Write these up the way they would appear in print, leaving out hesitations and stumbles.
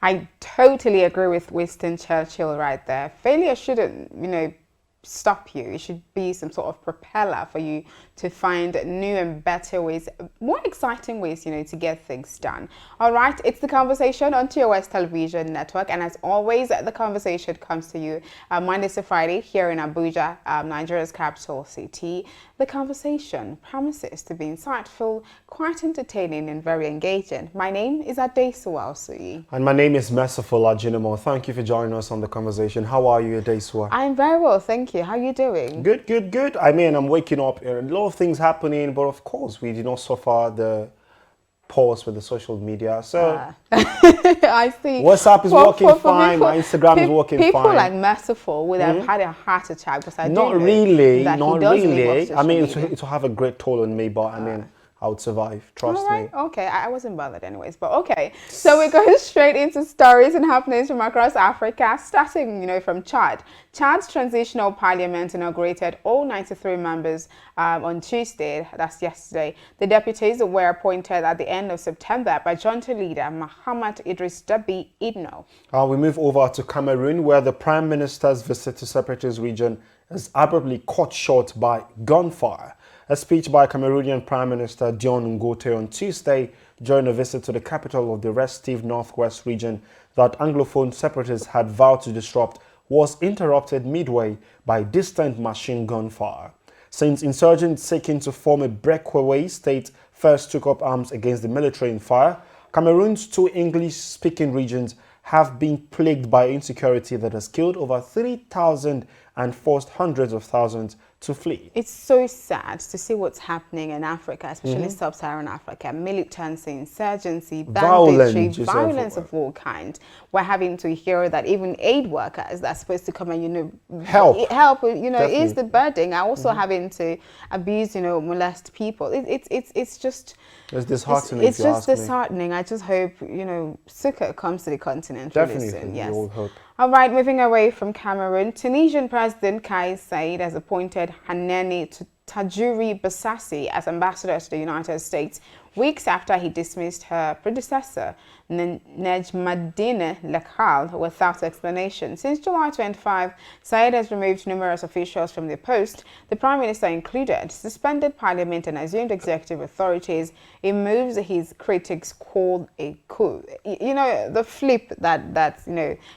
I totally agree with Winston Churchill right there. Failure shouldn't, stop you. It should be some sort of propeller for you to find new and better ways, more exciting ways, to get things done. All right, it's the conversation on TOS Television Network, and as always, the conversation comes to you Monday to Friday here in Abuja, Nigeria's capital city. The conversation promises to be insightful, quite entertaining, and very engaging. My name is Adesu Alsuyi. And my name is Merciful Ajinamo. Thank you for joining us on the conversation. How are you, Adesu? I'm very well, thank you. How are you doing? Good, good, good. I mean, I'm waking up, a lot of things happening, but of course, we did not suffer the pause with the social media. So, I see. WhatsApp is working fine. People, My Instagram is working fine. People like Merciful would have had a heart attack because I not do know really, that not he does really. live off I mean, social media. it will have a great toll on me, but I mean, I would survive. Trust All right, me. okay. I wasn't bothered anyways, but okay. So we're going straight into stories and happenings from across Africa, starting, from Chad. Chad's transitional parliament inaugurated all 93 members on Tuesday, that's yesterday. The deputies were appointed at the end of September by junta leader Mohamed Idris Deby Itno. We move over to Cameroon, where the Prime Minister's visit to Separatist region is abruptly cut short by gunfire. A speech by Cameroonian Prime Minister Dion Ngote on Tuesday during a visit to the capital of the restive northwest region that Anglophone separatists had vowed to disrupt was interrupted midway by distant machine gun fire. Since insurgents seeking to form a breakaway state first took up arms against the military in fire, Cameroon's two English-speaking regions have been plagued by insecurity that has killed over 3,000 and forced hundreds of thousands to flee. It's so sad to see what's happening in Africa, especially sub-Saharan Africa. Militancy, insurgency, banditry, violence of all kinds. We're having to hear that even aid workers that are supposed to come and, help, is the burden, are also having to abuse, molest people. It's just... It's disheartening. It's just disheartening. I just hope, succor comes to the continent really soon. Yes. We all hope. All right, moving away from Cameroon, Tunisian President Kais Saied has appointed Haneni Tajuri Bassassi as ambassador to the United States weeks after he dismissed her predecessor, Nejmadine Lekhal, without explanation. Since July 25, Saied has removed numerous officials from their post. The Prime Minister included, suspended parliament and assumed executive authorities. It moves his critics called a coup. The flip that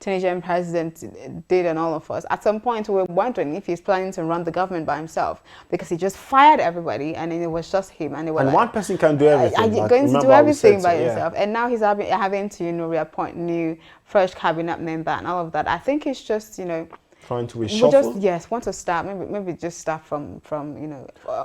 Tunisian president did on all of us. At some point, we were wondering if he's planning to run the government by himself because he just fired everybody and then it was just him. And one person can do everything. Are you going to do everything by yourself? And now he's having to, reappoint new, fresh cabinet member and all of that. I think it's just, trying to reshuffle? Want to start, maybe just start from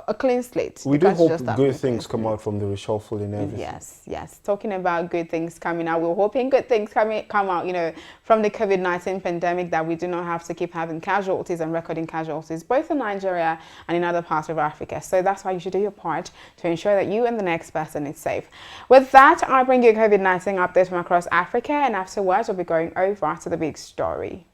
a clean slate. We do hope good things come out from the reshuffle and everything. Yes. Talking about good things coming out, we're hoping good things come out, from the COVID-19 pandemic, that we do not have to keep having casualties and recording casualties, both in Nigeria and in other parts of Africa. So that's why you should do your part to ensure that you and the next person is safe. With that, I bring you a COVID-19 update from across Africa, and afterwards we'll be going over to the big story.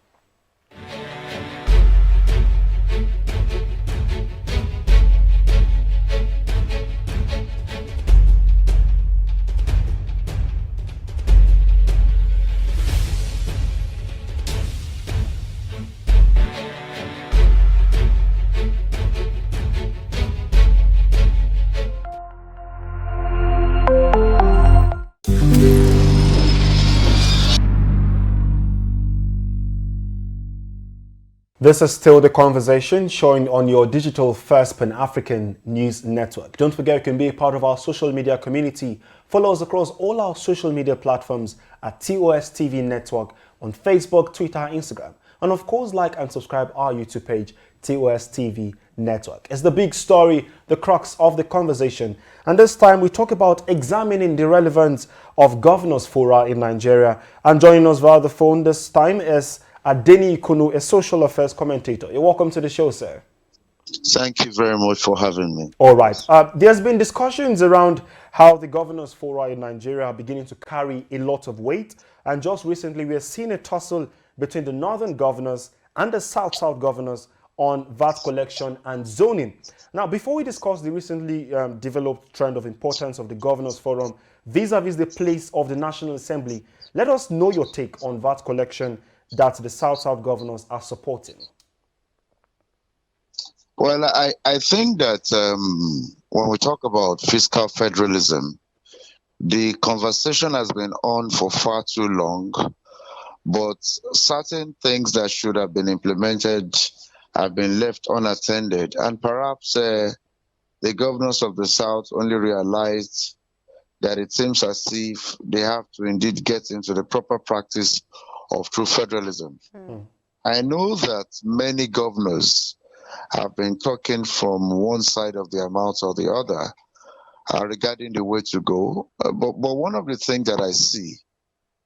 This is still the conversation showing on your digital first Pan-African news network. Don't forget you can be a part of our social media community. Follow us across all our social media platforms at TOS TV Network on Facebook, Twitter, Instagram. And of course, like and subscribe our YouTube page, TOS TV Network. It's the big story, the crux of the conversation. And this time we talk about examining the relevance of Governors Fora in Nigeria. And joining us via the phone this time is Adeni Ikunu, a social affairs commentator. You're welcome to the show, sir. Thank you very much for having me. All right. There's been discussions around how the Governors Fora in Nigeria are beginning to carry a lot of weight. And just recently, we have seen a tussle between the northern governors and the south-south governors on VAT collection and zoning. Now, before we discuss the recently developed trend of importance of the Governors Forum vis-a-vis the place of the National Assembly, Let us know your take on VAT collection that the South-South governors are supporting. Well, I think that when we talk about fiscal federalism, the conversation has been on for far too long, but certain things that should have been implemented have been left unattended. And perhaps the governors of the South only realized that it seems as if they have to indeed get into the proper practice of true federalism. I know that many governors have been talking from one side of their mouth or the other regarding the way to go. But one of the things that I see,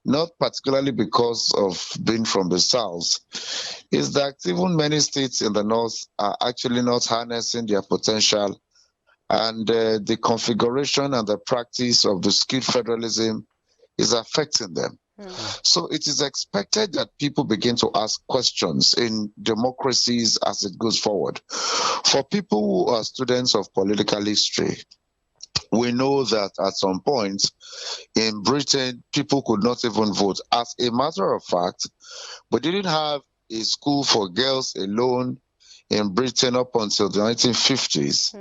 not particularly because of being from the South, is that even many states in the North are actually not harnessing their potential, and the configuration and the practice of the skilled federalism is affecting them. So it is expected that people begin to ask questions in democracies as it goes forward. For people who are students of political history, we know that at some point in Britain, people could not even vote. As a matter of fact, we didn't have a school for girls alone in Britain up until the 1950s.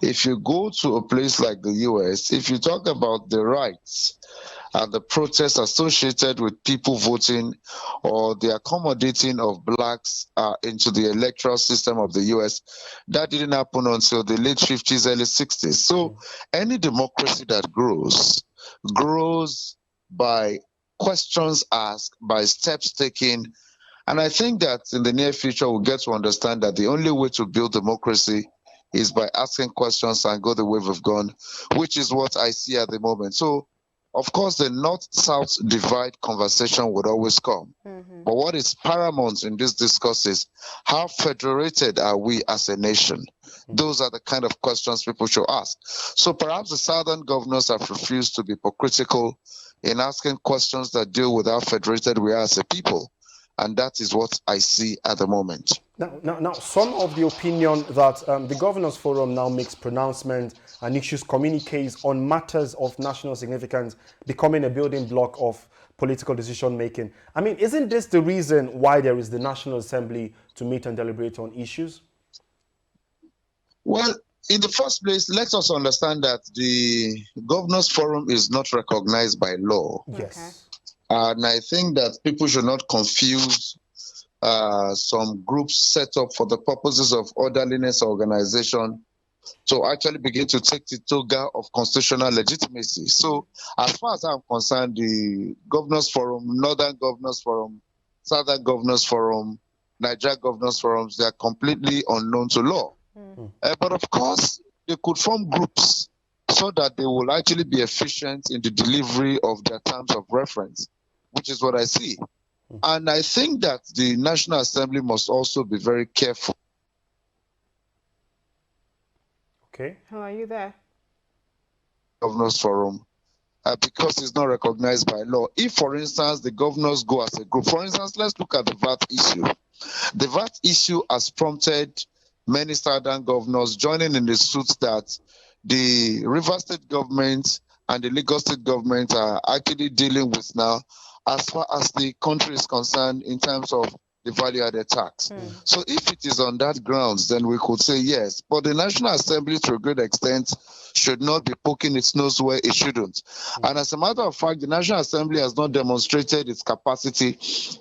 If you go to a place like the US, if you talk about the rights and the protests associated with people voting or the accommodating of blacks into the electoral system of the US, that didn't happen until the late 50s, early 60s. So any democracy that grows by questions asked, by steps taken. And I think that in the near future, we'll get to understand that the only way to build democracy is by asking questions and go the way we've gone, which is what I see at the moment. So, of course, the North-South divide conversation would always come. But what is paramount in this discourse is how federated are we as a nation? Those are the kind of questions people should ask. So perhaps the Southern governors have refused to be hypocritical in asking questions that deal with how federated we are as a people. And that is what I see at the moment. Now, some of the opinion that the Governors Forum now makes pronouncements and issues communiques on matters of national significance becoming a building block of political decision making. I mean, isn't this the reason why there is the National Assembly to meet and deliberate on issues? Well, in the first place, let us understand that the Governors Forum is not recognized by law. Yes. And I think that people should not confuse some groups set up for the purposes of orderliness organization to actually begin to take the toga of constitutional legitimacy. So as far as I'm concerned, the Governors Forum, Northern Governors Forum, Southern Governors Forum, Nigeria Governors Forums, they are completely unknown to law. But of course, they could form groups so that they will actually be efficient in the delivery of their terms of reference, which is what I see. And I think that the National Assembly must also be very careful. Okay. Hello, are you there? Governors Forum, because it's not recognized by law. If, for instance, the governors go as a group, for instance, let's look at the VAT issue. The VAT issue has prompted many southern governors joining in the suit that the Rivers State government and the Lagos State government are actually dealing with now, as far as the country is concerned in terms of the value-added tax. So if it is on that grounds, then we could say yes. But the National Assembly, to a great extent, should not be poking its nose where it shouldn't. And as a matter of fact, the National Assembly has not demonstrated its capacity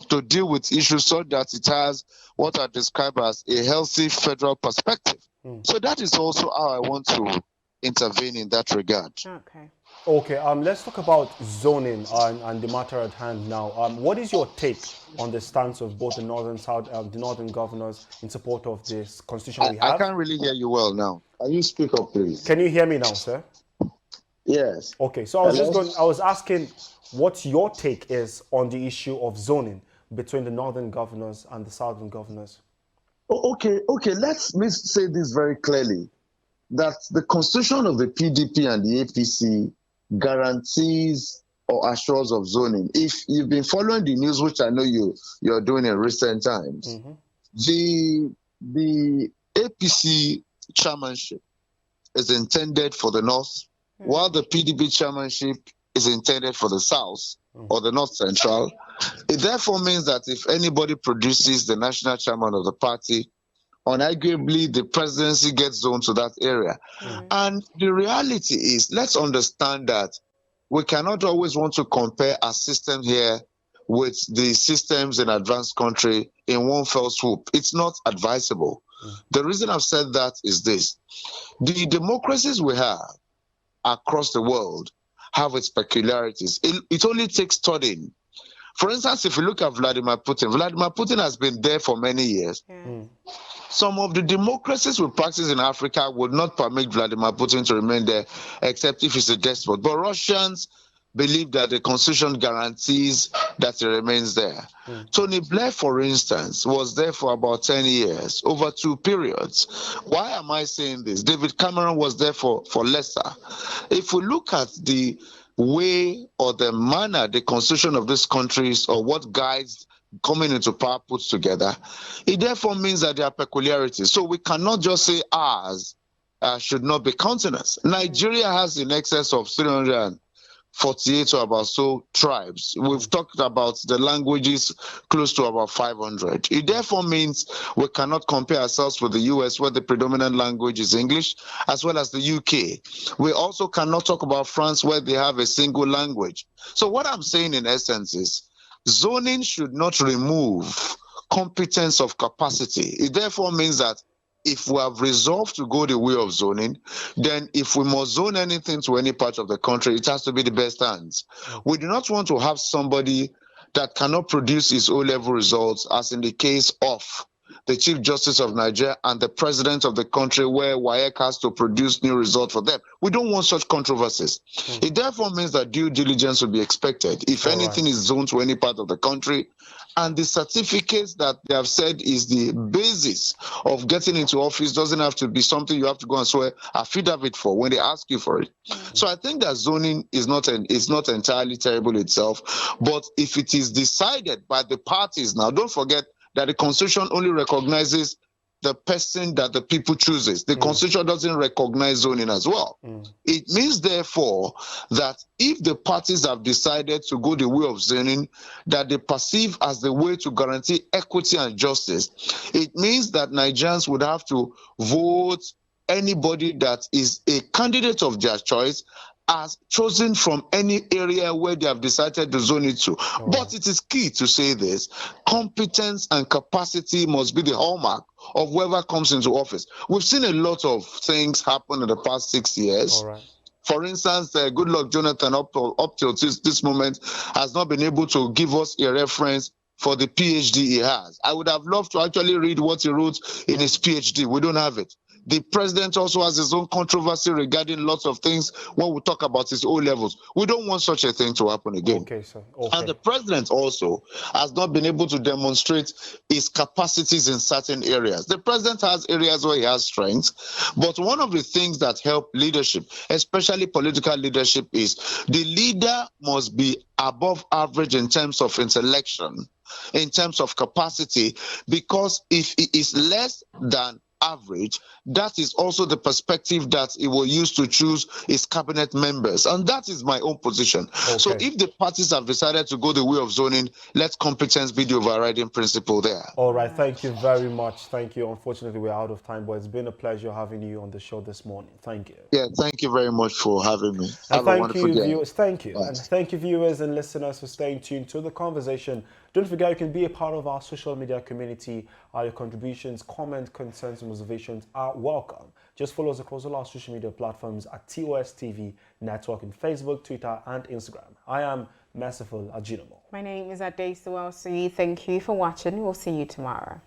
to deal with issues so that it has what I describe as a healthy federal perspective. So that is also how I want to intervene in that regard. Okay, let's talk about zoning and the matter at hand now. What is your take on the stance of both the northern south, the northern governors in support of this constitution we have? I can't really hear you well now. Can you speak up, please? Can you hear me now, sir? Yes. Okay, so I was asking what your take is on the issue of zoning between the northern governors and the southern governors. Okay. Let me say this very clearly, that the constitution of the PDP and the APC guarantees or assures of zoning. If you've been following the news, which I know you're doing in recent times, the APC chairmanship is intended for the North, while the PDP chairmanship is intended for the South. or the North Central, it therefore means that if anybody produces the national chairman of the party, unarguably the presidency gets zoned to that area. And the reality is, let's understand that we cannot always want to compare our system here with the systems in advanced country in one fell swoop. It's not advisable. The reason I've said that is this: the democracies we have across the world have its peculiarities. It only takes studying. For instance, if you look at Vladimir Putin has been there for many years. Some of the democracies we practice in Africa would not permit Vladimir Putin to remain there, except if he's a despot. But Russians believe that the constitution guarantees that he remains there. Tony Blair, for instance, was there for about 10 years, over 2 periods. Why am I saying this? David Cameron was there for lesser. If we look at the way or the manner the constitution of these countries or what guides coming into power puts together, it therefore means that there are peculiarities. So we cannot just say ours should not be countenanced. Nigeria has in excess of 348 or about so tribes. We've talked about the languages close to about 500. It therefore means we cannot compare ourselves with the US, where the predominant language is English, as well as the UK. We also cannot talk about France, where they have a single language. So what I'm saying in essence is, zoning should not remove competence of capacity. It therefore means that if we have resolved to go the way of zoning, then if we must zone anything to any part of the country, it has to be the best hands. We do not want to have somebody that cannot produce his O-level results, as in the case of the Chief Justice of Nigeria and the President of the country, where WAEC has to produce new results for them. We don't want such controversies. It therefore means that due diligence will be expected. If anything is zoned to any part of the country, and the certificates that they have said is the basis of getting into office doesn't have to be something you have to go and swear affidavit for when they ask you for it. So I think that zoning is not entirely terrible itself, but if it is decided by the parties, now don't forget that the Constitution only recognizes the person that the people chooses. The Constitution doesn't recognize zoning as well. It means, therefore, that if the parties have decided to go the way of zoning that they perceive as the way to guarantee equity and justice, it means that Nigerians would have to vote anybody that is a candidate of their choice as chosen from any area where they have decided to zone it to. But it is key to say this: competence and capacity must be the hallmark of whoever comes into office. We've seen a lot of things happen in the past 6 years. For instance, Goodluck Jonathan up till this moment has not been able to give us a reference for the PhD he has. I would have loved to actually read what he wrote in his PhD. We don't have it. The president also has his own controversy regarding lots of things when we talk about his O-levels. We don't want such a thing to happen again. Okay, sir. And the president also has not been able to demonstrate his capacities in certain areas. The president has areas where he has strengths, but one of the things that help leadership, especially political leadership, is the leader must be above average in terms of intellection, in terms of capacity, because if he is less than average, that is also the perspective that he will use to choose his cabinet members. And that is my own position. So if the parties have decided to go the way of zoning, let competence be the overriding principle there. All right, thank you very much. Thank you. Unfortunately, we're out of time, but it's been a pleasure having you on the show this morning. Thank you. Yeah, thank you very much for having me. And thank you, viewers. Thank you. And thank you, viewers and listeners, for staying tuned to the conversation. Don't forget, you can be a part of our social media community. Your contributions, comments, concerns, and observations are welcome. Just follow us across all our social media platforms at TOS TV Network in Facebook, Twitter, and Instagram. I am Merciful Ajinomo. My name is Adesuwa Osuyi. Thank you for watching. We'll see you tomorrow.